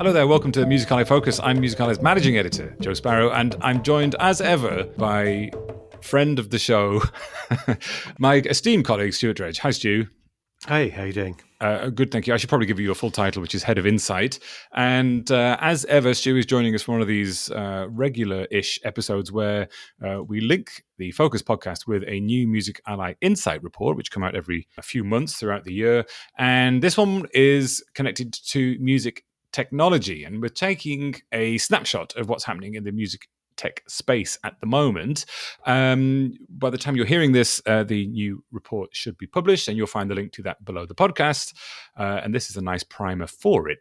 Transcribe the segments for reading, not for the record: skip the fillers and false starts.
Hello there, welcome to Music Ally Focus. I'm Music Ally's managing editor, Joe Sparrow, and I'm joined as ever by friend of the show, my esteemed colleague, Stuart Dredge. Hi, Stu. Hey, how you doing? Good, thank you. I should probably give you a full title, which is Head of Insight. And as ever, Stu is joining us for one of these regular-ish episodes where we link the Focus podcast with a new Music Ally Insight report, which come out every few months throughout the year. And this one is connected to music technology. And we're taking a snapshot of what's happening in the music tech space at the moment. By the time you're hearing this, the new report should be published, and you'll find the link to that below the podcast. And this is a nice primer for it.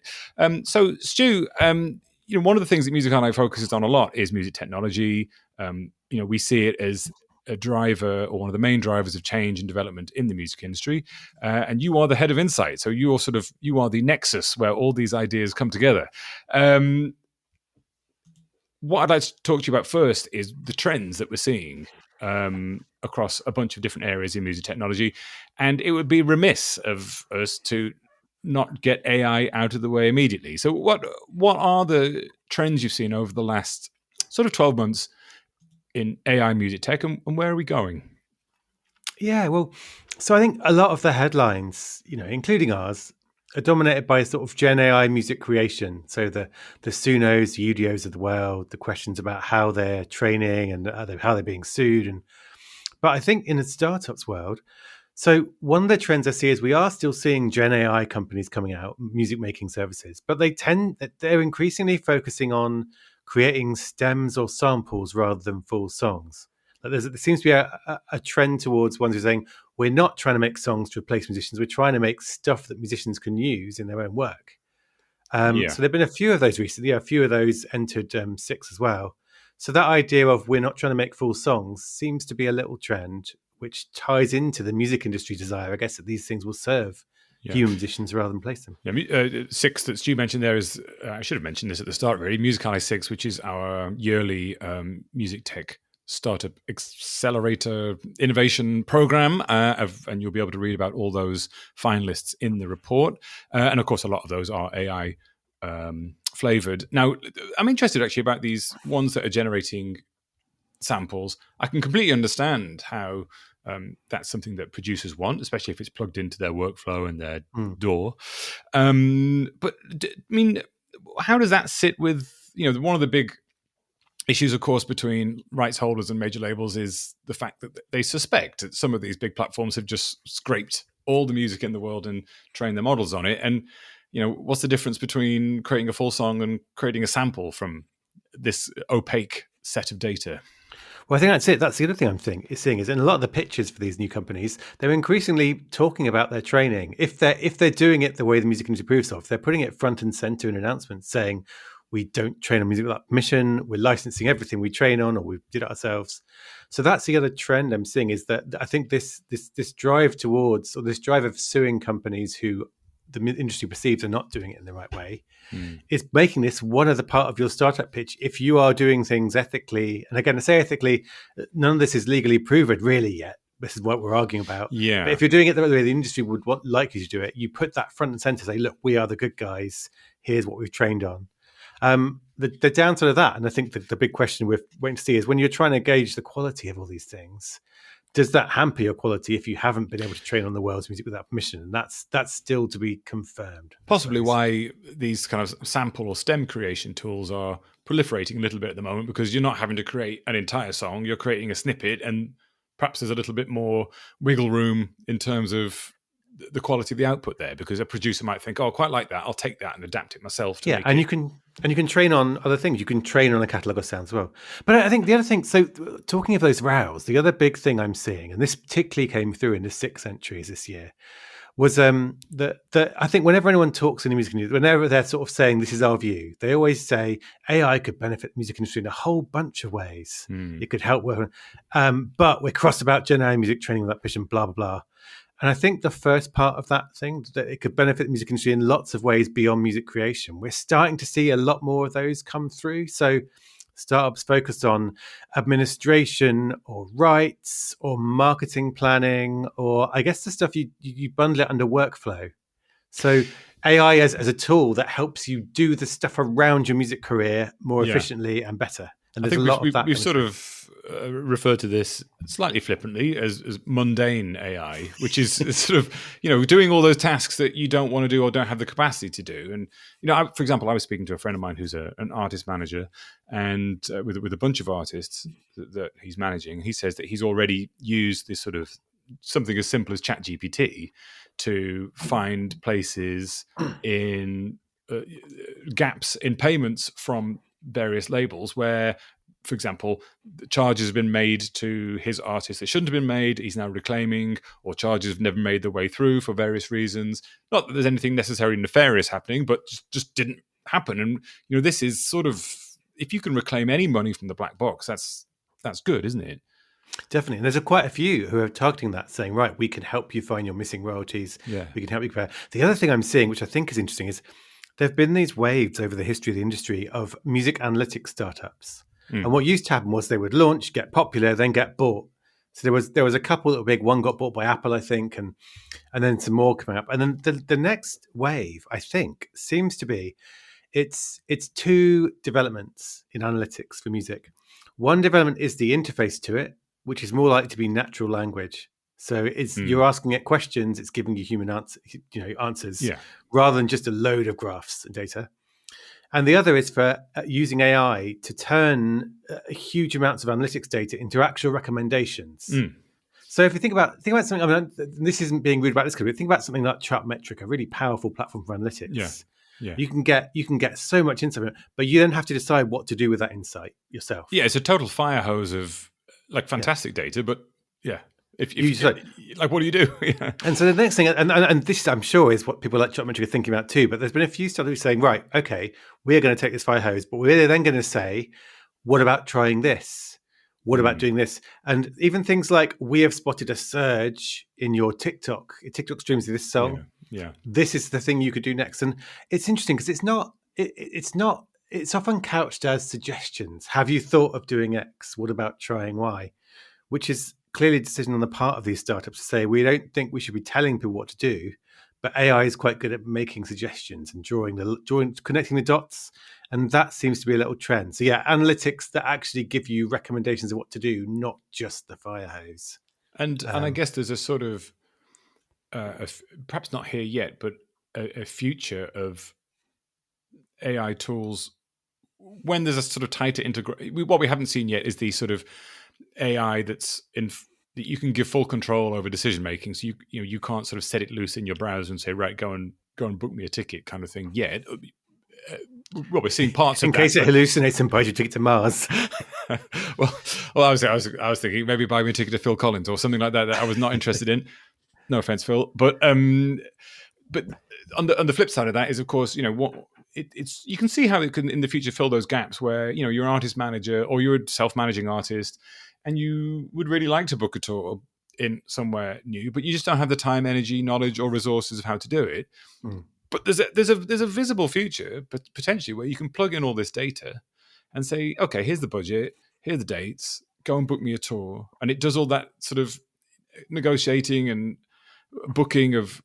So, Stu, one of the things that Music Ally focuses on a lot is music technology. We see it as a driver or one of the main drivers of change and development in the music industry. And you are the head of Insight. So you are the nexus where all these ideas come together. What I'd like to talk to you about first is the trends that we're seeing across a bunch of different areas in music technology. And it would be remiss of us to not get AI out of the way immediately. So what are the trends you've seen over the last sort of 12 months in AI music tech, and where are we going? Yeah, well, so I think a lot of the headlines, including ours, are dominated by sort of Gen AI music creation. So the Sunos, the Udios of the world, the questions about how they're training and how they're being sued. But I think in the startups world, so one of the trends I see is we are still seeing Gen AI companies coming out, music making services, but they're increasingly focusing on creating stems or samples rather than full songs. There seems to be a trend towards ones who are saying, we're not trying to make songs to replace musicians. We're trying to make stuff that musicians can use in their own work. So there have been a few of those recently. A few of those entered Six as well. So that idea of we're not trying to make full songs seems to be a little trend, which ties into the music industry desire, I guess, that these things will serve human musicians rather than replace them. Six that Stu mentioned there is, I should have mentioned this at the start, really, Music Ally 6, which is our yearly music tech startup accelerator innovation program, and you'll be able to read about all those finalists in the report. And of course, a lot of those are AI flavored. Now, I'm interested actually about these ones that are generating samples. I can completely understand how that's something that producers want, especially if it's plugged into their workflow and their DAW. But I mean, how does that sit with, one of the big issues, of course, between rights holders and major labels is the fact that they suspect that some of these big platforms have just scraped all the music in the world and trained their models on it. And, what's the difference between creating a full song and creating a sample from this opaque set of data? Well, I think that's it. That's the other thing I'm seeing is in a lot of the pitches for these new companies, they're increasingly talking about their training. If they're doing it the way the music industry approves of, they're putting it front and center in announcements saying, we don't train on music without permission. We're licensing everything we train on, or we did it ourselves. So that's the other trend I'm seeing, is that I think this drive towards, or this drive of suing companies who the industry perceives are not doing it in the right way, is making this one of the part of your startup pitch. If you are doing things ethically, and again, I say ethically, none of this is legally proven really yet. This is what we're arguing about. Yeah. But if you're doing it the way the industry would like you to do it, you put that front and center, say, look, we are the good guys. Here's what we've trained on. The downside of that, and I think the big question we're waiting to see, is when you're trying to gauge the quality of all these things, does that hamper your quality if you haven't been able to train on the world's music without permission? And that's still to be confirmed. Possibly why these kind of sample or stem creation tools are proliferating a little bit at the moment, because you're not having to create an entire song, you're creating a snippet, and perhaps there's a little bit more wiggle room in terms of the quality of the output there, because a producer might think, oh, I quite like that, I'll take that and adapt it myself to make and it. you can train on other things. You can train on a catalogue of sounds as well. But I think the other thing, so talking of those rows, the other big thing I'm seeing, and this particularly came through in the 6 entries this year, was that I think whenever anyone talks in the music industry, whenever they're sort of saying this is our view, they always say AI could benefit the music industry in a whole bunch of ways. It could help with, but we're cross about Gen AI music training without permission, blah, blah, blah. And I think the first part of that thing, that it could benefit the music industry in lots of ways beyond music creation, we're starting to see a lot more of those come through. So startups focused on administration or rights or marketing planning, or I guess the stuff you bundle it under workflow. So AI as a tool that helps you do the stuff around your music career more Yeah. efficiently and better. And I there's a think lot of that we've coming sort through. of referred to this slightly flippantly as mundane AI, which is sort of doing all those tasks that you don't want to do or don't have the capacity to do. And for example, I was speaking to a friend of mine who's an artist manager, and with a bunch of artists that he's managing. He says that he's already used this sort of something as simple as ChatGPT to find places in gaps in payments from various labels where, for example, charges have been made to his artist that shouldn't have been made. He's now reclaiming, or charges have never made their way through for various reasons. Not that there's anything necessarily nefarious happening, but just didn't happen. And this is sort of, if you can reclaim any money from the black box, that's good, isn't it? Definitely. And there's quite a few who are targeting that, saying, right, we can help you find your missing royalties. Yeah. We can help you compare. The other thing I'm seeing, which I think is interesting, is there have been these waves over the history of the industry of music analytics startups. And what used to happen was they would launch, get popular, then get bought. So there was a couple that were big. One got bought by Apple, I think, and then some more coming up. And then the next wave, I think, seems to be it's two developments in analytics for music. One development is the interface to it, which is more likely to be natural language. So you're asking it questions, it's giving you human answers, Yeah. rather than just a load of graphs and data. And the other is for using AI to turn huge amounts of analytics data into actual recommendations. So if you think about something, I mean, this isn't being rude about this, but think about something like Chartmetric, a really powerful platform for analytics. Yeah. Yeah. You can get so much insight, but you then have to decide what to do with that insight yourself. Yeah, it's a total fire hose of fantastic data, but yeah, if what do you do? Yeah. And so the next thing, and this I'm sure is what people like Chartmetric are thinking about too. But there's been a few studies saying, right, okay, we're going to take this fire hose, but we're then going to say, what about trying this? What about doing this? And even things like, we have spotted a surge in your TikTok streams of this song. Yeah. This is the thing you could do next. And it's interesting because it's often couched as suggestions. Have you thought of doing X? What about trying Y? Which is clearly a decision on the part of these startups to say, we don't think we should be telling people what to do, but AI is quite good at making suggestions and connecting the dots. And that seems to be a little trend. So yeah, analytics that actually give you recommendations of what to do, not just the fire hose. And I guess there's a sort of, perhaps not here yet, but a future of AI tools when there's a sort of tighter integration. What we haven't seen yet is the sort of AI that you can give full control over decision making. So you can't sort of set it loose in your browser and say, right, go and book me a ticket kind of thing yet. Well, we're seeing parts in of case that, it hallucinates and buys you a ticket to Mars. well, I was thinking maybe buy me a ticket to Phil Collins or something like that I was not interested in. No offense, Phil, but on the flip side of that is, of course, it's you can see how it can in the future fill those gaps where you're an artist manager or you're a self-managing artist and you would really like to book a tour in somewhere new, but you just don't have the time, energy, knowledge, or resources of how to do it. But there's a visible future, but potentially where you can plug in all this data and say, okay, here's the budget, here are the dates, go and book me a tour, and it does all that sort of negotiating and booking of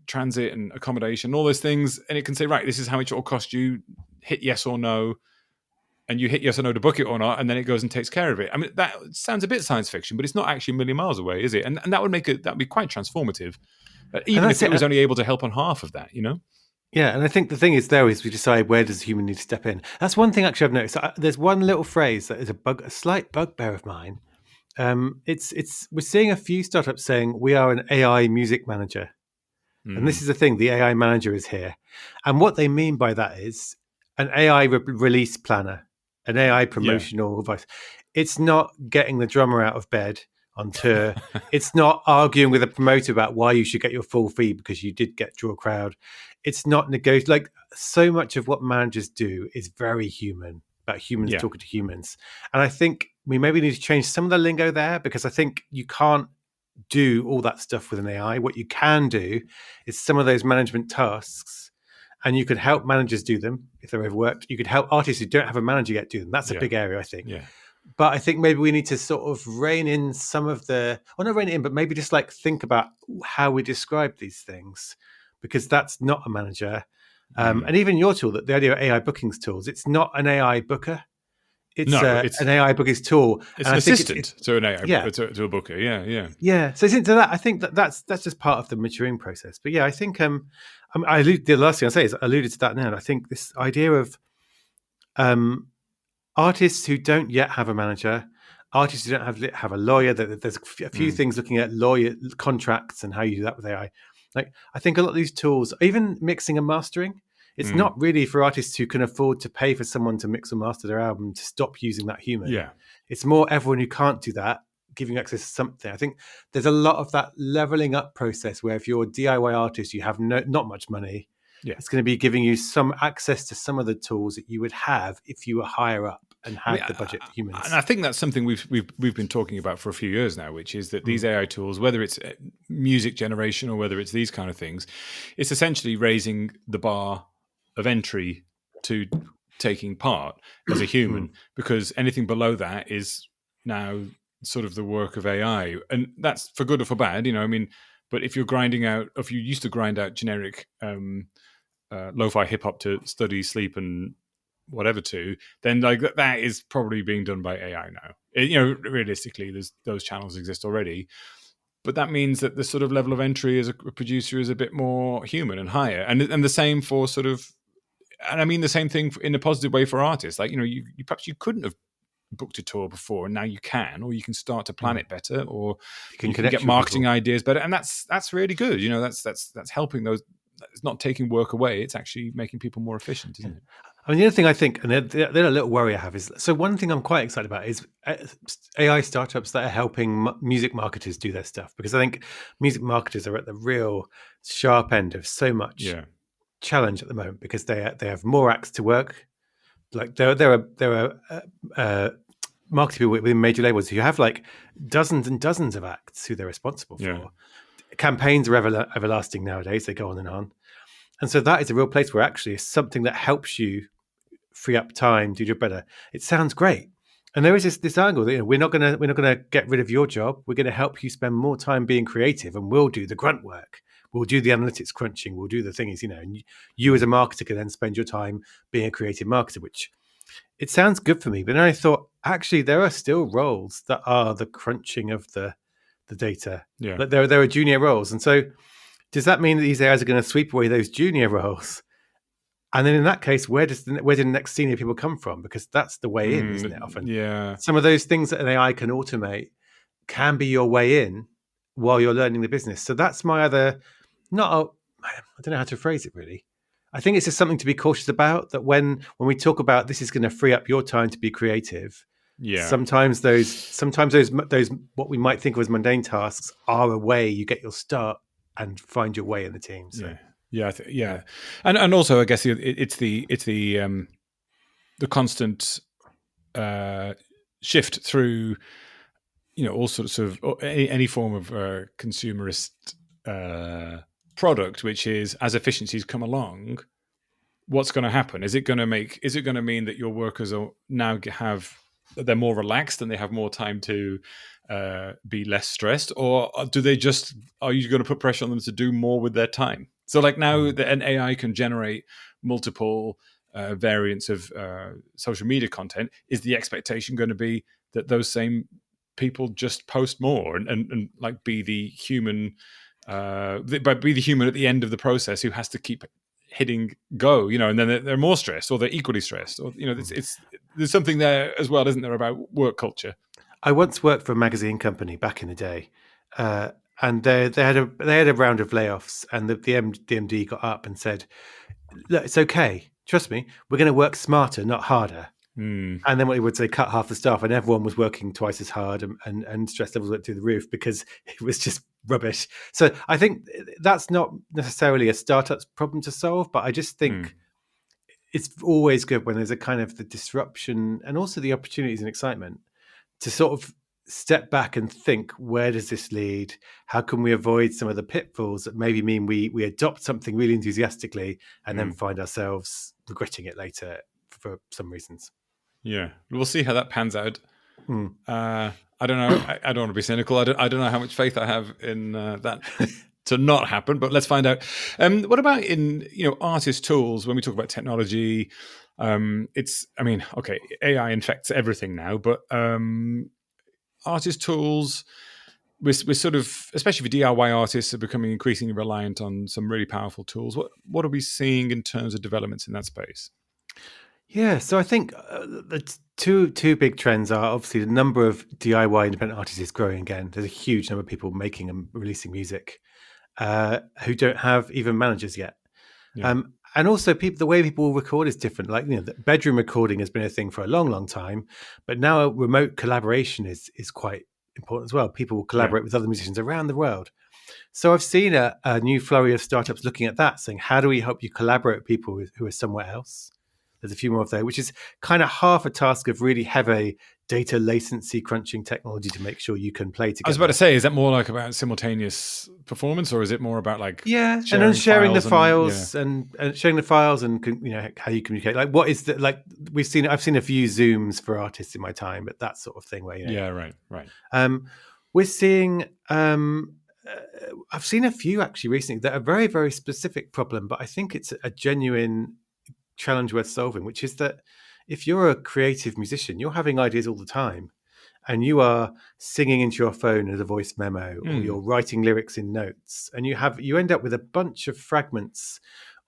transit and accommodation, all those things, and it can say, right, this is how much it will cost you. Hit yes or no, and you hit yes or no to book it or not, and then it goes and takes care of it. I mean, that sounds a bit science fiction, but it's not actually a million miles away, is it? And that would be quite transformative, even if it was only able to help on half of that, Yeah, and I think the thing is, though, is we decide where does the human need to step in. That's one thing actually I've noticed. There's one little phrase that is a slight bugbear of mine. We're seeing a few startups saying we are an AI music manager, and this is the thing: the AI manager is here, and what they mean by that is an AI release planner, an AI promotional advice. It's not getting the drummer out of bed on tour. It's not arguing with a promoter about why you should get your full fee because you did draw a crowd. It's not like so much of what managers do is very human, about humans talking to humans. And I think we maybe need to change some of the lingo there, because I think you can't do all that stuff with an AI. What you can do is some of those management tasks, and you could help managers do them if they're overworked. You could help artists who don't have a manager yet do them. That's a big area, I think. Yeah. But I think maybe we need to sort of rein in some of not rein it in, but maybe just like think about how we describe these things. because that's not a manager. And even your tool, the idea of AI bookings tools, it's not an AI booker. It's No, an AI bookings tool, it's and an I think assistant to an AI, yeah, to a booker. Yeah. yeah. So into that, I think that's just part of the maturing process. But yeah, I think the last thing I say is I alluded to that now. And I think this idea of artists who don't yet have a manager, artists who don't have a lawyer. There's a few things looking at lawyer contracts and how you do that with AI. Like I think a lot of these tools, even mixing and mastering, it's not really for artists who can afford to pay for someone to mix and master their album to stop using that human. Yeah. It's more everyone who can't do that, giving you access to something. I think there's a lot of that leveling up process where if you're a DIY artist, you have not much money. Yeah. It's going to be giving you some access to some of the tools that you would have if you were higher up and had the budget for humans. And I think that's something we've been talking about for a few years now, which is that these AI tools, whether it's music generation or whether it's these kind of things, it's essentially raising the bar of entry to taking part as a human, because anything below that is now sort of the work of AI, and that's for good or for bad, I mean. But if you used to grind out generic lo-fi hip hop to study, sleep, and whatever to, then like that is probably being done by AI now. Realistically, those channels exist already, but that means that the sort of level of entry as a producer is a bit more human and higher, and the same for sort of, and I mean the same thing in a positive way for artists. Like you perhaps you couldn't have booked a tour before, and now you can, or you can start to plan it better, or you can get marketing ideas better, and that's really good. That's helping those. It's not taking work away; it's actually making people more efficient, isn't it? I mean, the other thing I think, and the other little worry I have is, so one thing I'm quite excited about is AI startups that are helping music marketers do their stuff, because I think music marketers are at the real sharp end of so much challenge at the moment, because they have more acts to work. Like there are marketing people within major labels who have like dozens and dozens of acts who they're responsible for. Yeah. Campaigns are everlasting nowadays; they go on and on. And so that is a real place where actually it's something that helps you free up time, do your better. It sounds great. And there is this angle that we're not gonna get rid of your job. We're gonna help you spend more time being creative, and we'll do the grunt work. We'll do the analytics crunching. We'll do the things, and you as a marketer can then spend your time being a creative marketer, which it sounds good for me. But then I thought, actually, there are still roles that are the crunching of the data. Yeah. Like there are junior roles. And so does that mean that these AIs are going to sweep away those junior roles? And then in that case, where do the next senior people come from? Because that's the way in, isn't it? Often, some of those things that an AI can automate can be your way in while you're learning the business. So that's my other, I don't know how to phrase it really. I think it's just something to be cautious about, that when we talk about this is going to free up your time to be creative. Yeah. Sometimes those what we might think of as mundane tasks are a way you get your start and find your way in the team. So. Yeah. And also I guess it's the constant shift through, all sorts of any form of consumerist product, which is, as efficiencies come along, what's going to happen? Is it going to mean that your workers are now they're more relaxed and they have more time to be less stressed, or are you going to put pressure on them to do more with their time? So like now an AI can generate multiple variants of social media content. Is the expectation going to be that those same people just post more and like be the human at the end of the process who has to keep hitting go, and then they're more stressed, or they're equally stressed, or there's something there as well, isn't there, about work culture? I once worked for a magazine company back in the day, and they had a round of layoffs, and the MD got up and said, "Look, it's okay. Trust me, we're going to work smarter, not harder." And then what he would say, cut half the staff, and everyone was working twice as hard, and stress levels went through the roof because it was just rubbish. So I think that's not necessarily a startup's problem to solve, but I just think it's always good when there's a kind of the disruption and also the opportunities and excitement to sort of step back and think, where does this lead? How can we avoid some of the pitfalls that maybe mean we adopt something really enthusiastically and then find ourselves regretting it later for some reasons? Yeah, we'll see how that pans out. I don't know. I don't want to be cynical. I don't know how much faith I have in that to not happen, but let's find out. What about in artist tools? When we talk about technology, okay, AI infects everything now, but artist tools, we're sort of, especially for DIY artists, are becoming increasingly reliant on some really powerful tools. What are we seeing in terms of developments in that space? Yeah, so I think the two big trends are obviously the number of DIY independent artists is growing again. There's a huge number of people making and releasing music who don't have even managers yet. Yeah. And also, the way people record is different. Like, the bedroom recording has been a thing for a long, long time, but now remote collaboration is quite important as well. People will collaborate with other musicians around the world. So I've seen a new flurry of startups looking at that, saying, how do we help you collaborate with people who are somewhere else? There's a few more of those, which is kind of half a task of really heavy data latency crunching technology to make sure you can play together. I was about to say, is that more like about simultaneous performance, or is it more about like and then sharing sharing the files files and sharing the files and how you communicate? Like, what is the like? I've seen a few Zooms for artists in my time, but that sort of thing where right. We're seeing. I've seen a few actually recently that are very, very specific problem, but I think it's a genuine challenge worth solving, which is that if you're a creative musician, you're having ideas all the time, and you are singing into your phone as a voice memo, or you're writing lyrics in notes, and you end up with a bunch of fragments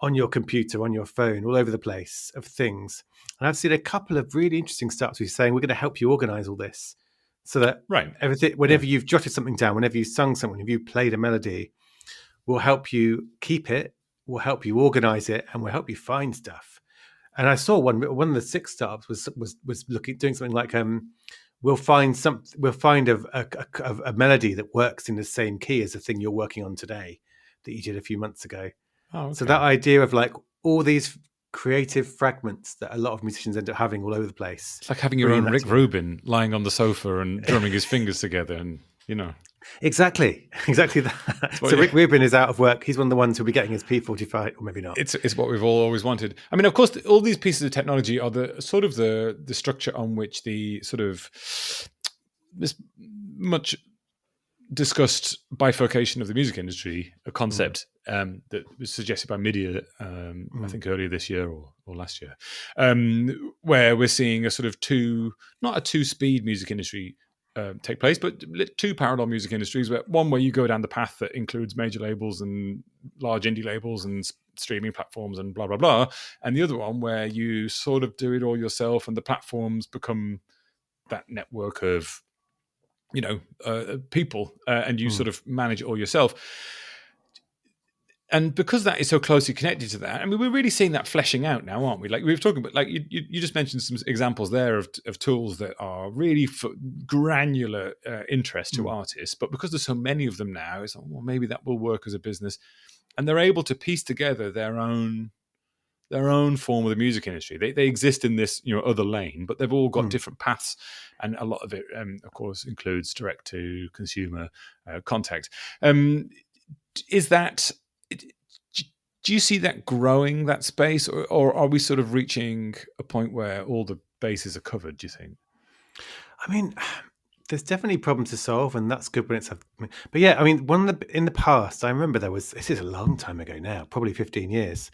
on your computer, on your phone, all over the place of things. And I've seen a couple of really interesting startups who are saying, we're going to help you organize all this so that everything, whenever you've jotted something down, whenever you've sung something, if you played a melody, we'll help you keep it, we'll help you organize it, and we'll help you find stuff. And I saw one of the 6 startups was doing something like we'll find a melody that works in the same key as the thing you're working on today that you did a few months ago. Oh, okay. So that idea of like all these creative fragments that a lot of musicians end up having all over the place. It's like having your own Rick Rubin lying on the sofa and drumming his fingers together, and Exactly that. So Rick Rubin is out of work. He's one of the ones who'll be getting his P45, or maybe not. It's what we've all always wanted. I mean, of course, all these pieces of technology are the sort of the structure on which the sort of this much discussed bifurcation of the music industry, a concept that was suggested by Media, I think earlier this year or last year, where we're seeing a sort of not a two-speed music industry take place, but 2 parallel music industries. One where you go down the path that includes major labels and large indie labels and streaming platforms and blah blah blah, and the other one where you sort of do it all yourself, and the platforms become that network of people, and you sort of manage it all yourself. And because that is so closely connected to that, I mean, we're really seeing that fleshing out now, aren't we? Like we were talking about, like you just mentioned some examples there of tools that are really for granular interest to artists, but because there's so many of them now, it's like, well, maybe that will work as a business, and they're able to piece together their own form of the music industry. They exist in this other lane, but they've all got different paths, and a lot of it, of course, includes direct to consumer contact. Is that? Do you see that growing, that space, or are we sort of reaching a point where all the bases are covered? Do you think? I mean, there's definitely problems to solve, and that's good when it's. But yeah, I mean, in the past, I remember this is a long time ago now, probably 15 years.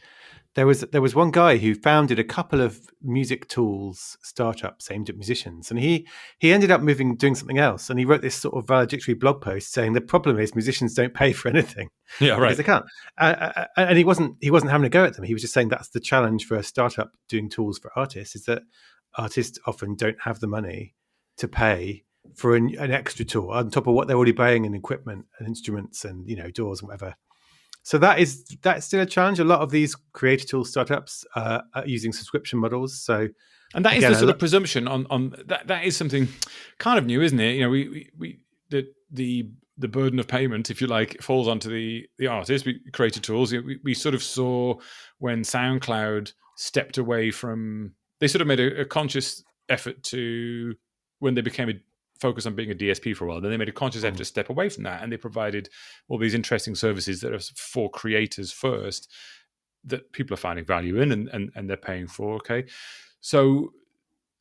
There was one guy who founded a couple of music tools startups aimed at musicians, and he ended up doing something else, and he wrote this sort of valedictory blog post saying the problem is musicians don't pay for anything, because they can't, and he wasn't having a go at them. He was just saying that's the challenge for a startup doing tools for artists, is that artists often don't have the money to pay for an extra tool on top of what they're already paying in equipment and instruments and doors and whatever. So that's still a challenge. A lot of these creator tool startups are using subscription models. So, and that is the sort of presumption on that. That is something kind of new, isn't it? The burden of payment, if you like, falls onto the artist. We creator tools. We sort of saw when SoundCloud stepped away from. They sort of made a conscious effort to, when they became a focus on being a DSP for a while, then they made a conscious effort to step away from that, and they provided all these interesting services that are for creators first, that people are finding value in and they're paying for. Okay, so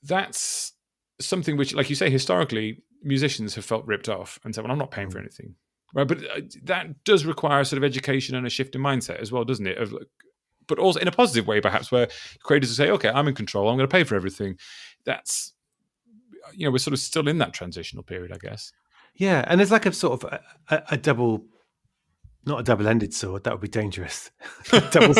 that's something which, like you say, historically musicians have felt ripped off and said, well, I'm not paying for anything. right? But that does require sort of education and a shift in mindset as well, doesn't it? But also in a positive way, perhaps, where creators will say, "Okay, I'm in control. I'm going to pay for everything." That's we're sort of still in that transitional period, I guess. Yeah, and there's like a sort of a double, not a double-ended sword. That would be dangerous. double,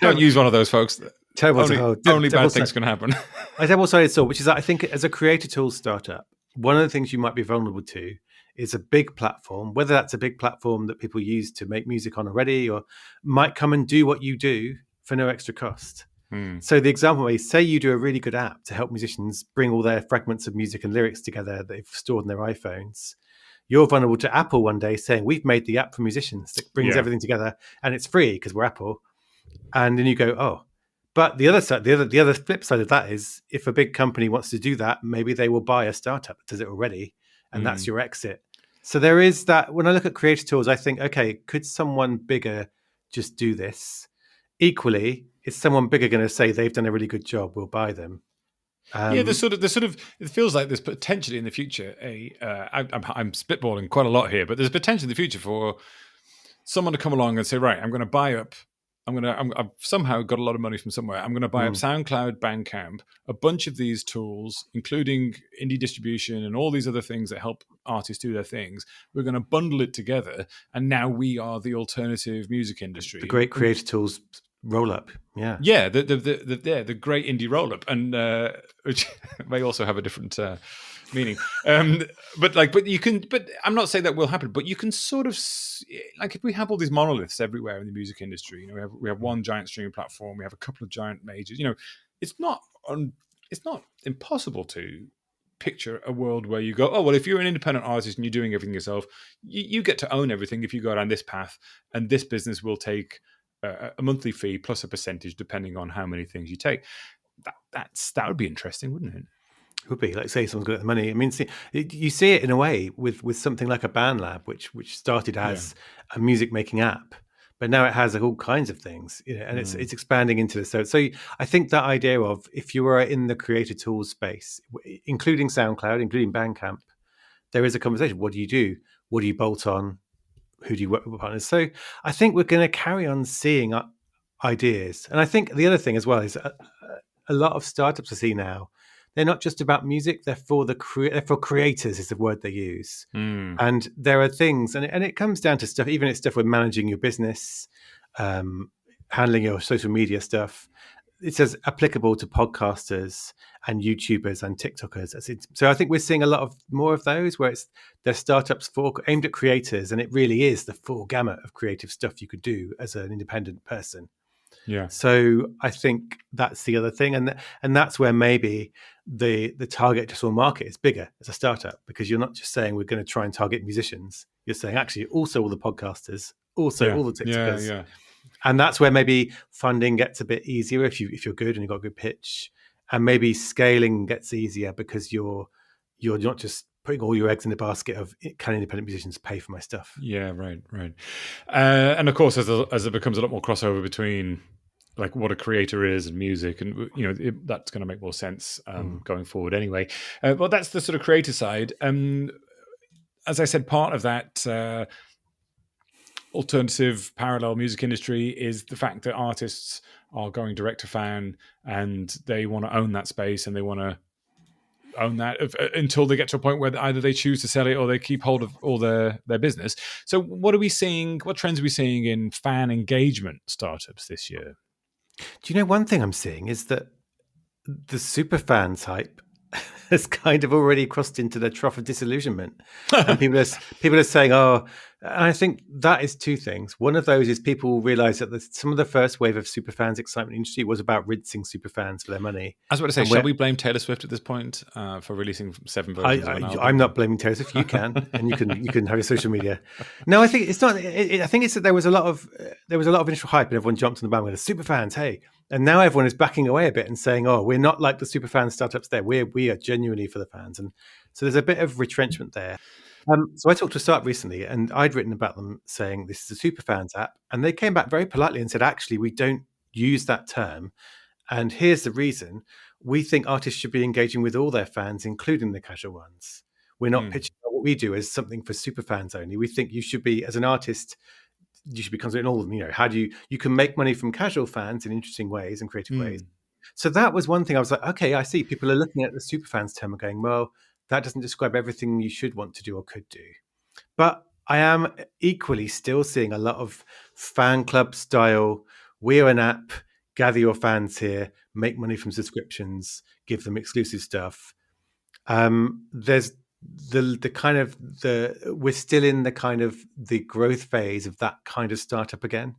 Don't use one of those, folks. terrible to hold. Only bad things can happen. A double-sided sword, which is that I think as a creator tool startup, one of the things you might be vulnerable to is a big platform, whether that's a big platform that people use to make music on already, or might come and do what you do for no extra cost. So the example is, say you do a really good app to help musicians bring all their fragments of music and lyrics together that they've stored in their iPhones. You're vulnerable to Apple one day saying, we've made the app for musicians that brings everything together and it's free because we're Apple. And then you go, oh. But the other side, the other flip side of that is, if a big company wants to do that, maybe they will buy a startup that does it already, and that's your exit. So there is that. When I look at creator tools, I think, okay, could someone bigger just do this? Equally, is someone bigger going to say they've done a really good job? We'll buy them. There's sort of. It feels like there's potentially in the future I'm spitballing quite a lot here, but there's potential in the future for someone to come along and say, right, I'm going to buy up. I've somehow got a lot of money from somewhere. I'm going to buy up SoundCloud, Bandcamp, a bunch of these tools, including indie distribution and all these other things that help artists do their things. We're going to bundle it together, and now we are the alternative music industry. The great creator tools roll up, the great indie roll up, and which may also have a different meaning. But I'm not saying that will happen, but you can sort of if we have all these monoliths everywhere in the music industry, we have one giant streaming platform, we have a couple of giant majors. It's not impossible to picture a world where you go, oh well, if you're an independent artist and you're doing everything yourself, you get to own everything if you go down this path, and this business will take a monthly fee plus a percentage depending on how many things you take. That would be interesting, wouldn't it? It would be, like, say someone's got the money. I mean, you see it in a way with something like a BandLab, which started as a music making app, but now it has like all kinds of things, and it's expanding into this. So I think that idea of, if you are in the creator tools space, including SoundCloud, including Bandcamp, there is a conversation. What do you do? What do you bolt on? Who do you work with partners? So I think we're going to carry on seeing ideas. And I think the other thing as well is a lot of startups I see now, they're not just about music. They're for creators is the word they use. And there are things, and it comes down to stuff, even it's stuff with managing your business, handling your social media stuff. It says applicable to podcasters and YouTubers and TikTokers. So I think we're seeing a lot more of those where they're startups aimed at creators, and it really is the full gamut of creative stuff you could do as an independent person. Yeah. So I think that's the other thing, and that's where maybe the target addressable market is bigger as a startup, because you're not just saying we're going to try and target musicians. You're saying actually also all the podcasters, also all the TikTokers. Yeah. And that's where maybe funding gets a bit easier if you're good and you've got a good pitch, and maybe scaling gets easier because you're not just putting all your eggs in the basket of, can independent musicians pay for my stuff? Yeah, right. And of course, as it becomes a lot more crossover between like what a creator is and music, and that's going to make more sense going forward anyway. But that's the sort of creator side. As I said, part of that alternative parallel music industry is the fact that artists are going direct to fan, and they want to own that space, and they want to own that until they get to a point where either they choose to sell it or they keep hold of all their business. So what are we seeing? What trends are we seeing in fan engagement startups this year? Do you know, one thing I'm seeing is that the super fan type has kind of already crossed into the trough of disillusionment, and people are saying, "Oh," and I think that is two things. One of those is people realize that some of the first wave of super fans excitement in the industry was about rinsing super fans for their money. I was about to say, shall we blame Taylor Swift at this point for releasing 7 versions of an album? I'm not blaming Taylor Swift. You can, and you can have your social media. No, I think it's not. I think it's that there was a lot of initial hype, and everyone jumped on the bandwagon with super fans. Hey. And now everyone is backing away a bit and saying, "Oh, we're not like the super fan startups there. We are genuinely for the fans." And so there's a bit of retrenchment there. So I talked to a startup recently, and I'd written about them saying this is a super fans app, and they came back very politely and said, "Actually, we don't use that term, and here's the reason: we think artists should be engaging with all their fans, including the casual ones. We're not pitching. we do as something for super fans only. We think you should be, as an artist, you should be concentrating on all of them. You know, how do you can make money from casual fans in interesting ways and creative ways. So that was one thing I was like, okay, I see. People are looking at the super fans term and going, well, that doesn't describe everything you should want to do or could do. But I am equally still seeing a lot of fan club style, we're an app, gather your fans here, make money from subscriptions, give them exclusive stuff. There's the kind of we're still in the kind of the growth phase of that kind of startup again.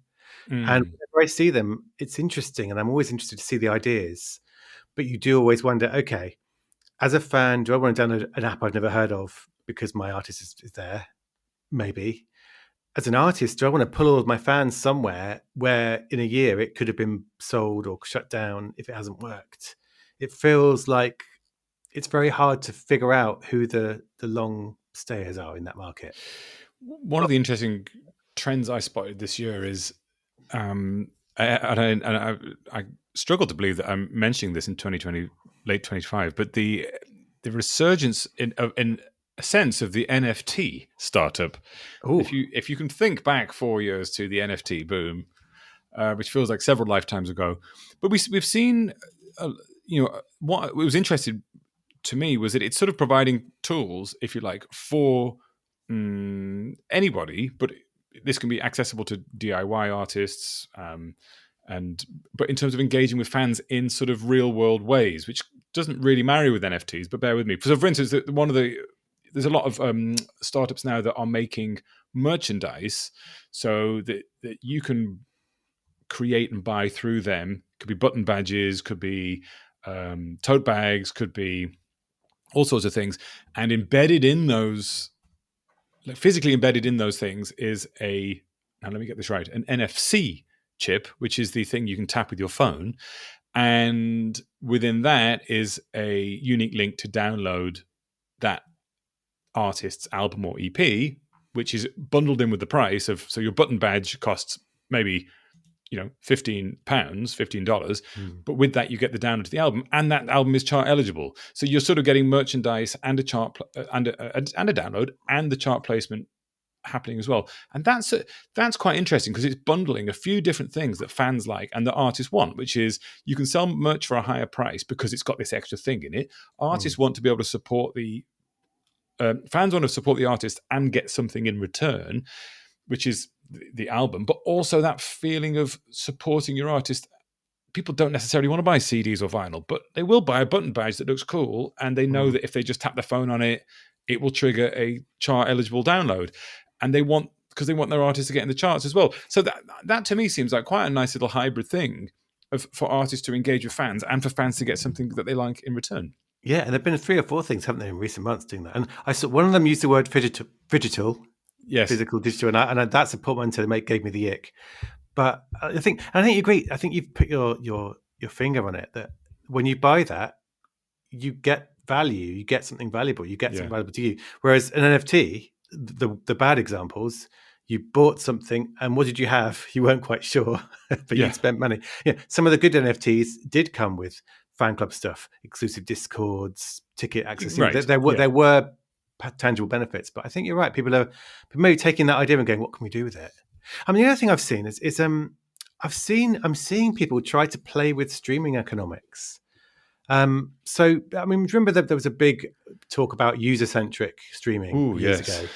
And whenever I see them, it's interesting, and I'm always interested to see the ideas. But you do always wonder, okay, as a fan, do I want to download an app I've never heard of because my artist is there? Maybe. As an artist, do I want to pull all of my fans somewhere where in a year it could have been sold or shut down if it hasn't worked? It feels like it's very hard to figure out who the long stayers are in that market. One of the interesting trends I spotted this year is, I struggle to believe that I'm mentioning this in 2020, late 25, but the resurgence in a sense of the NFT startup. Ooh. If you can think back 4 years to the NFT boom, which feels like several lifetimes ago, but we've seen, what was interesting to me was that it's sort of providing tools, if you like, for anybody, but this can be accessible to DIY artists, but in terms of engaging with fans in sort of real world ways, which doesn't really marry with NFTs. But bear with me. So, for instance, there's a lot of startups now that are making merchandise so that you can create and buy through them. Could be button badges, could be tote bags, could be all sorts of things, and embedded in those. Physically embedded in those things is now let me get this right, an NFC chip, which is the thing you can tap with your phone. And within that is a unique link to download that artist's album or EP, which is bundled in with the price of, so your button badge costs maybe, $15, but with that you get the download to the album, and that album is chart eligible. So you're sort of getting merchandise and a chart and a download and the chart placement happening as well. And that's quite interesting because it's bundling a few different things that fans like and the artists want, which is you can sell merch for a higher price because it's got this extra thing in it. Artists want to be able to support the fans want to support the artist and get something in return, which is the album, but also that feeling of supporting your artist. People don't necessarily want to buy CDs or vinyl, but they will buy a button badge that looks cool, and they know that if they just tap their phone on it, it will trigger a chart eligible download, and because they want their artists to get in the charts as well. So that to me seems like quite a nice little hybrid thing for artists to engage with fans and for fans to get something that they like in return. Yeah, and there've been 3 or 4 things, haven't there, in recent months doing that? And I saw one of them use the word phygital. Yes, physical, digital, and that's a portmanteau that gave me the ick. But I think you agree. I think you've put your finger on it, that when you buy that, you get value, you get something valuable, you get something valuable to you. Whereas an NFT, the bad examples, you bought something and what did you have? You weren't quite sure, but you spent money. Yeah, some of the good NFTs did come with fan club stuff, exclusive Discords, ticket access. Right. There were tangible benefits, but I think you're right. People are maybe taking that idea and going, "What can we do with it?" I mean, the other thing I've seen is I'm seeing people try to play with streaming economics. So I mean, remember that there was a big talk about user-centric streaming years ago,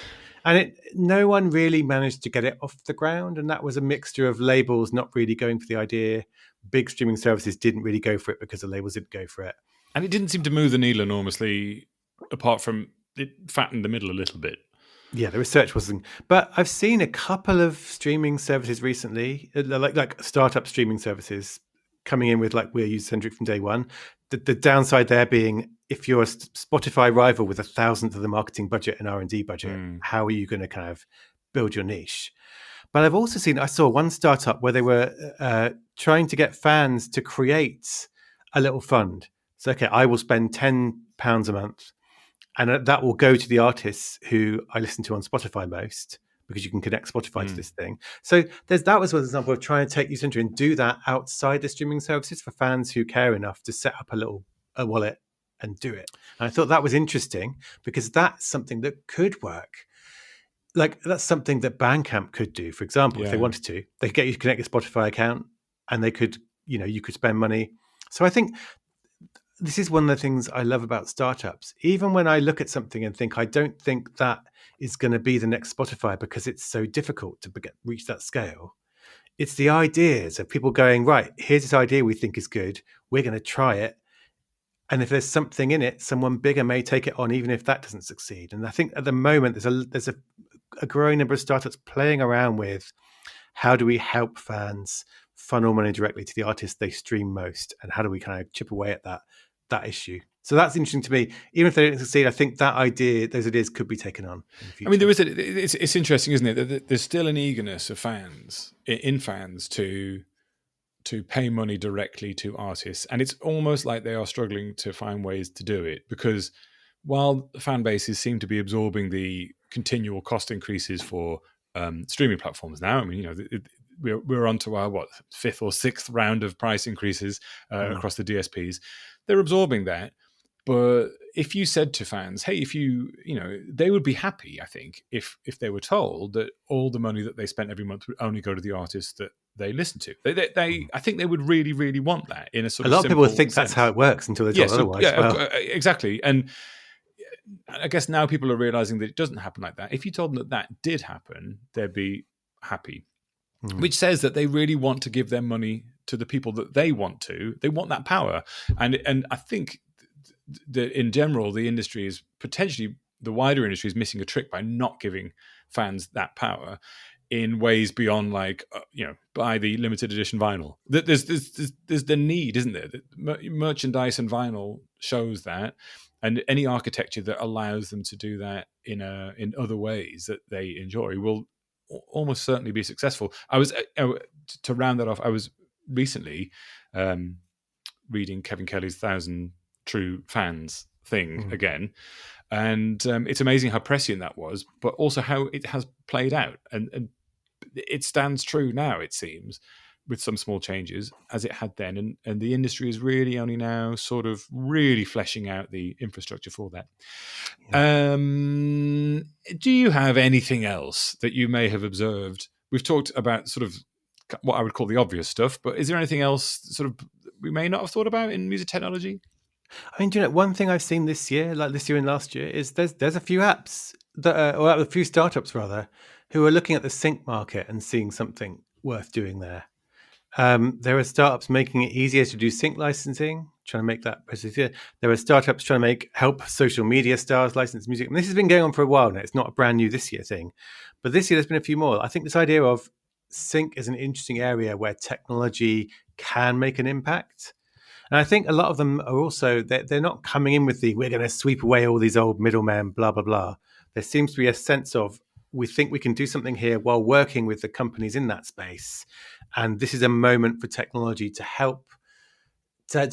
and no one really managed to get it off the ground. And that was a mixture of labels not really going for the idea. Big streaming services didn't really go for it because the labels didn't go for it, and it didn't seem to move the needle enormously, apart from it fattened the middle a little bit. Yeah, the research wasn't. But I've seen a couple of streaming services recently, like startup streaming services, coming in with like we're user-centric from day one. The downside there being, if you're a Spotify rival with 1,000th of the marketing budget and R&D budget, how are you going to kind of build your niche? But I've also I saw one startup where they were trying to get fans to create a little fund. So, okay, I will spend £10 a month, and that will go to the artists who I listen to on Spotify most, because you can connect Spotify to this thing. So that was one example of trying to take user-centric and do that outside the streaming services for fans who care enough to set up a wallet and do it. And I thought that was interesting because that's something that could work. Like that's something that Bandcamp could do, for example, if they Yeah. wanted to. They could get you to connect your Spotify account and they could, you could spend money. So I think this is one of the things I love about startups. Even when I look at something and think, I don't think that is going to be the next Spotify because it's so difficult to reach that scale. It's the ideas of people going, right, here's this idea we think is good. We're going to try it. And if there's something in it, someone bigger may take it on, even if that doesn't succeed. And I think at the moment, there's a growing number of startups playing around with how do we help fans funnel money directly to the artists they stream most, and how do we kind of chip away at that issue. So that's interesting to me. Even if they don't succeed, I think those ideas could be taken on in the future. I mean, it's interesting, isn't it? That there's still an eagerness of fans to pay money directly to artists, and it's almost like they are struggling to find ways to do it, because while fan bases seem to be absorbing the continual cost increases for streaming platforms now, I mean, we're on to our fifth or sixth round of price increases across the DSPs. They're absorbing that. But if you said to fans, hey, they would be happy, I think, if they were told that all the money that they spent every month would only go to the artists that they listen to. I think they would really, really want that in a sort of a lot of people think sense. That's how it works until they're told otherwise. Yeah, exactly. And I guess now people are realizing that it doesn't happen like that. If you told them that did happen, they'd be happy. Which says that they really want to give their money to the people that they want to. They want that power. And I think that in general, the industry is potentially, the wider industry is missing a trick by not giving fans that power in ways beyond buy the limited edition vinyl. There's the need, isn't there? Merchandise and vinyl shows that, and any architecture that allows them to do that in other ways that they enjoy will almost certainly be successful. I was to round that off, I was recently reading Kevin Kelly's 1,000 True Fans thing again, and it's amazing how prescient that was, but also how it has played out, and it stands true now, it seems, with some small changes, as it had then, and the industry is really only now sort of really fleshing out the infrastructure for that. Yeah. Do you have anything else that you may have observed? We've talked about sort of what I would call the obvious stuff, but is there anything else sort of we may not have thought about in music technology? I mean, one thing I've seen this year, like this year and last year, is there's a few apps or a few startups rather, who are looking at the sync market and seeing something worth doing there. There are startups making it easier to do sync licensing, trying to make that easier. There are startups trying to help social media stars license music. And this has been going on for a while now. It's not a brand new this year thing, but this year there's been a few more. I think this idea of sync is an interesting area where technology can make an impact. And I think a lot of them are also, they're not coming in with we're going to sweep away all these old middlemen, blah, blah, blah. There seems to be a sense of, we think we can do something here while working with the companies in that space. And this is a moment for technology to help to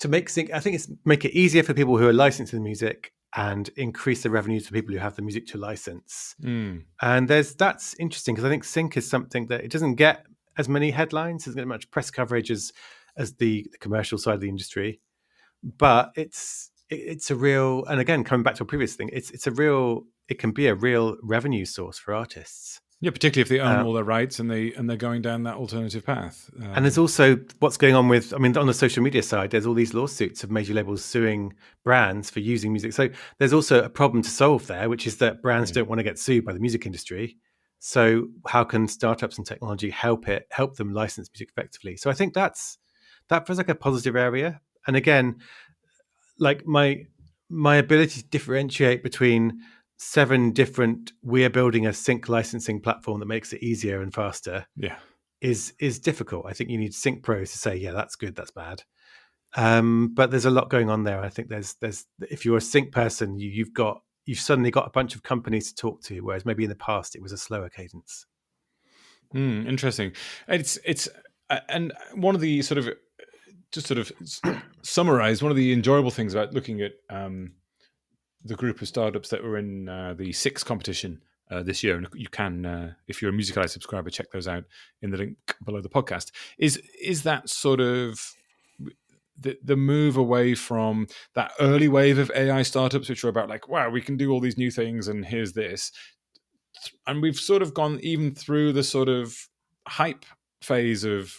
make sync. I think it's make it easier for people who are licensing the music and increase the revenues for people who have the music to license. And that's interesting, because I think sync is something that it doesn't get as many headlines, doesn't get much press coverage as the commercial side of the industry, but it's a real, and again, coming back to a previous thing, it can be a real revenue source for artists. Yeah, particularly if they own all their rights and they're going down that alternative path. And there's also what's going on with, I mean, on the social media side, there's all these lawsuits of major labels suing brands for using music. So there's also a problem to solve there, which is that brands don't want to get sued by the music industry. So how can startups and technology help them license music effectively? So I think that feels like a positive area. And again, like my ability to differentiate between 7 different, we're building a sync licensing platform that makes it easier and faster, is difficult. I think you need sync pros to say, yeah, that's good, that's bad. But there's a lot going on there. I think there's if you're a sync person, you've suddenly got a bunch of companies to talk to, whereas maybe in the past it was a slower cadence. Interesting. It's and one of the sort of, just sort of summarize, one of the enjoyable things about looking at the group of startups that were in the 6 competition this year, and you can, if you're a Music Ally subscriber, check those out in the link below the podcast, is that sort of the move away from that early wave of AI startups, which are about like, wow, we can do all these new things, and here's this, and we've sort of gone even through the sort of hype phase of,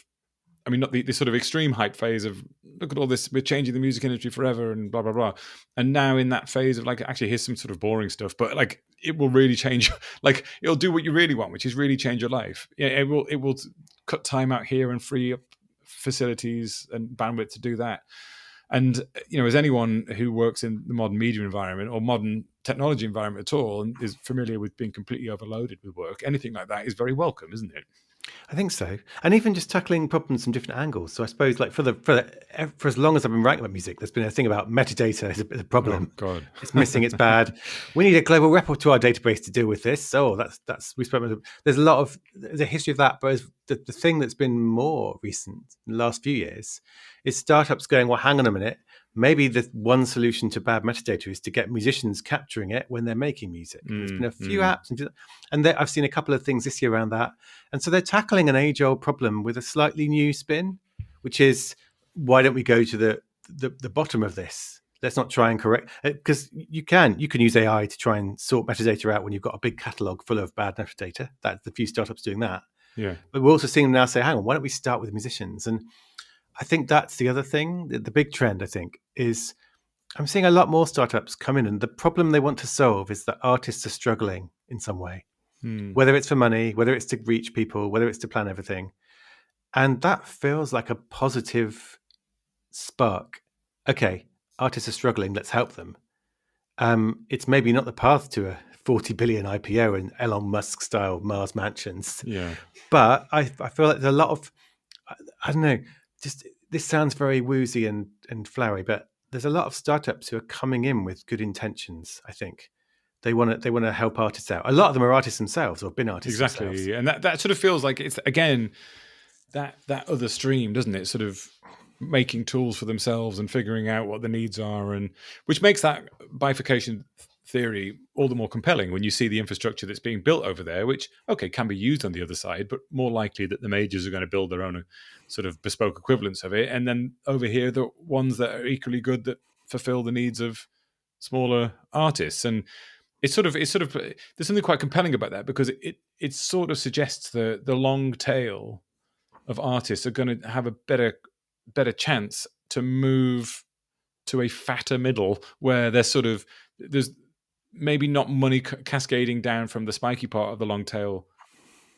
I mean, not the sort of extreme hype phase of, look at all this, we're changing the music industry forever and blah, blah, blah. And now in that phase of like, actually, here's some sort of boring stuff, but like, it will really change, like, it'll do what you really want, which is really change your life. Yeah, it will cut time out here and free up facilities and bandwidth to do that. And, as anyone who works in the modern media environment or modern technology environment at all and is familiar with being completely overloaded with work, anything like that is very welcome, isn't it? I think so, and even just tackling problems from different angles. So I suppose, like for as long as I've been writing about music, there's been a thing about metadata is a problem. Oh God, it's missing, it's bad. We need a global repertoire database to deal with this. Oh, that's we spent. There's a history of that, but the thing that's been more recent in the last few years is startups going, well, hang on a minute. Maybe the one solution to bad metadata is to get musicians capturing it when they're making music. There's been a few apps, and I've seen a couple of things this year around that. And so they're tackling an age-old problem with a slightly new spin, which is, why don't we go to the bottom of this? Let's not try and correct, because you can use AI to try and sort metadata out when you've got a big catalog full of bad metadata. That's the few startups doing that. Yeah. But we're also seeing them now say, hang on, why don't we start with musicians? And I think that's the other thing. The big trend, I think, is I'm seeing a lot more startups come in, and the problem they want to solve is that artists are struggling in some way, whether it's for money, whether it's to reach people, whether it's to plan everything. And that feels like a positive spark. Okay, artists are struggling, let's help them. It's maybe not the path to a 40 billion IPO and Elon Musk style Mars mansions. Yeah. But I feel like there's a lot of, I don't know, just this sounds very woozy and flowery, but there's a lot of startups who are coming in with good intentions. I think they want to help artists out. A lot of them are artists themselves or been artists themselves. Exactly, and that sort of feels like it's again that other stream, doesn't it? Sort of making tools for themselves and figuring out what the needs are, and which makes that bifurcation theory all the more compelling when you see the infrastructure that's being built over there, which can be used on the other side, but more likely that the majors are going to build their own sort of bespoke equivalents of it, and then over here the ones that are equally good that fulfill the needs of smaller artists. And it's sort of there's something quite compelling about that, because it sort of suggests the long tail of artists are going to have a better chance to move to a fatter middle where there's maybe not money cascading down from the spiky part of the long tail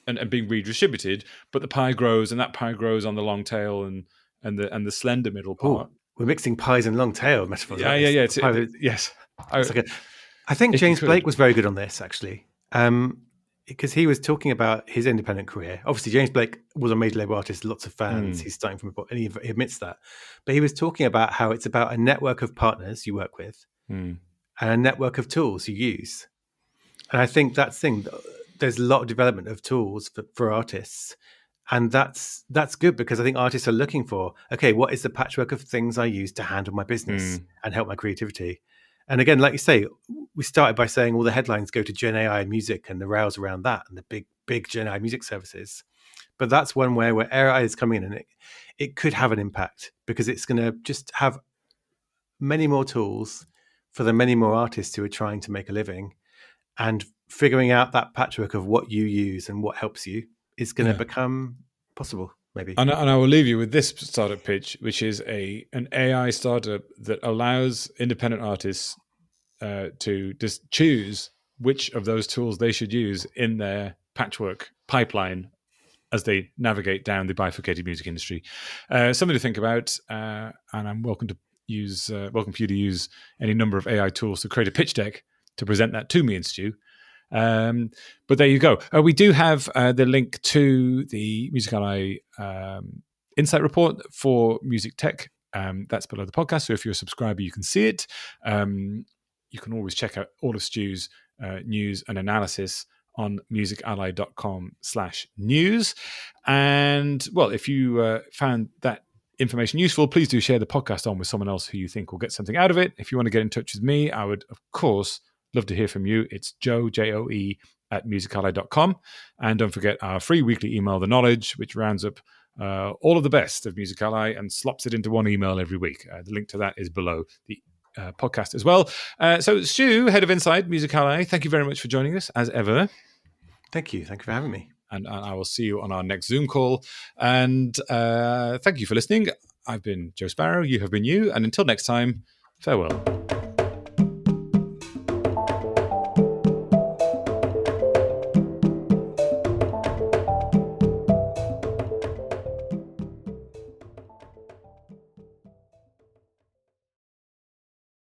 and being redistributed, but the pie grows, and that pie grows on the long tail and the slender middle part. Ooh, we're mixing pies and long tail metaphors. Yeah. Yes. I think James Blake was very good on this, actually, because he was talking about his independent career. Obviously, James Blake was a major label artist, lots of fans. He's starting from and he admits that. But he was talking about how it's about a network of partners you work with and a network of tools you use. And I think that's the thing. There's a lot of development of tools for artists. And that's good, because I think artists are looking for, okay, what is the patchwork of things I use to handle my business and help my creativity? And again, like you say, we started by saying all the headlines go to Gen AI music and the rows around that and the big Gen AI music services. But that's one way where AI is coming in, and it could have an impact, because it's going to just have many more tools for the many more artists who are trying to make a living, and figuring out that patchwork of what you use and what helps you is going to become possible, maybe. And I will leave you with this startup pitch, which is an AI startup that allows independent artists to just choose which of those tools they should use in their patchwork pipeline as they navigate down the bifurcated music industry. Something to think about, and I'm welcome for you to use any number of AI tools to create a pitch deck to present that to me and Stu. But there you go. We do have the link to the Music Ally Insight Report for Music Tech. That's below the podcast. So if you're a subscriber, you can see it. You can always check out all of Stu's news and analysis on musically.com/news. And well, if you found that information useful, please do share the podcast on with someone else who you think will get something out of it. If you want to get in touch with me, I would, of course, love to hear from you. It's Joe, Joe, @musically.com. And don't forget our free weekly email, The Knowledge, which rounds up all of the best of Music Ally and slops it into one email every week. The link to that is below the podcast as well. So Stu, head of Inside Music Ally, thank you very much for joining us as ever. Thank you for having me. And I will see you on our next Zoom call. And thank you for listening. I've been Joe Sparrow. You have been you. And until next time, farewell.